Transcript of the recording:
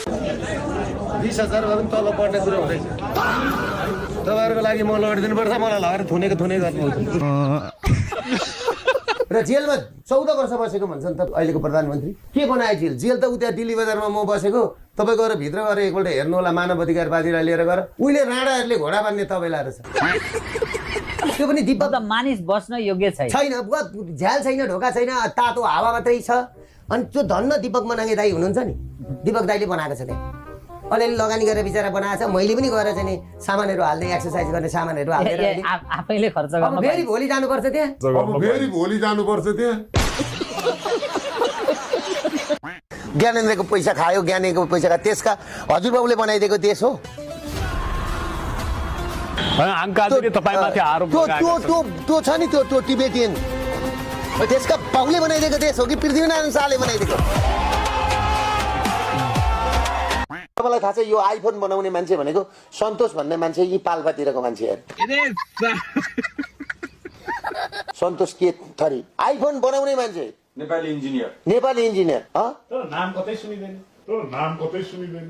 20,000 भए पनि तल बढ्ने कुरो हुँदैछ तपाईँहरूको लागि म लडिदिनुपर्छ मलाई लगेर थुनेको गर्नुहुन्छ र जेलमा 14 वर्ष बसेको भन्छन् त अहिलेको प्रधानमन्त्री के बनायो जेल त उता दिल्ली बजारमा म बसेको तपाईँ गएर भित्र गएर एकपल्ट हेर्नु होला मानव अधिकारवादीलाई लिएर गएर उहिले राणाहरूले घोडा बान्ने तपाईँलाई रहेछ त्यो पनि दिपक त मानिस बस्न योग्य छैन झ्याल छैन ढोका छैन तातो हावा मात्रै छ अनि त्यो धन्न दिपक मनाङ्गे दाई हुनुहुन्छ नि दिपक दाईले बनाएको छ त्यहाँ अलिअलि लगानी गरेर बिचरा बनाएको छ मैले पनि गएर चाहिँ नि सामानहरू हाल्ने एक्सर्साइज गर्ने सामानहरू हालेर आफैले खर्च गर्नु फेरि भोलि जानुपर्छ त्यहाँ ज्ञानेन्द्रको पैसा खायो ज्ञानेको पैसा खायो त्यसका हजुरबाबुले बनाइदिएको देश हो त्यो छ नि त्यो टिबेटियन त्यसका बाउले बनाइदिएको देश हो कि पृथ्वीनारायण शाहले बनाइदिएको तपाईँलाई थाहा छ यो आइफोन बनाउने मान्छे भनेको सन्तोष भन्ने मान्छे यी पाल्पातिरको मान्छे सन्तोष के थरी आइफोन बनाउने मान्छे नेपाली इन्जिनियर नाम कतै सुनिदैन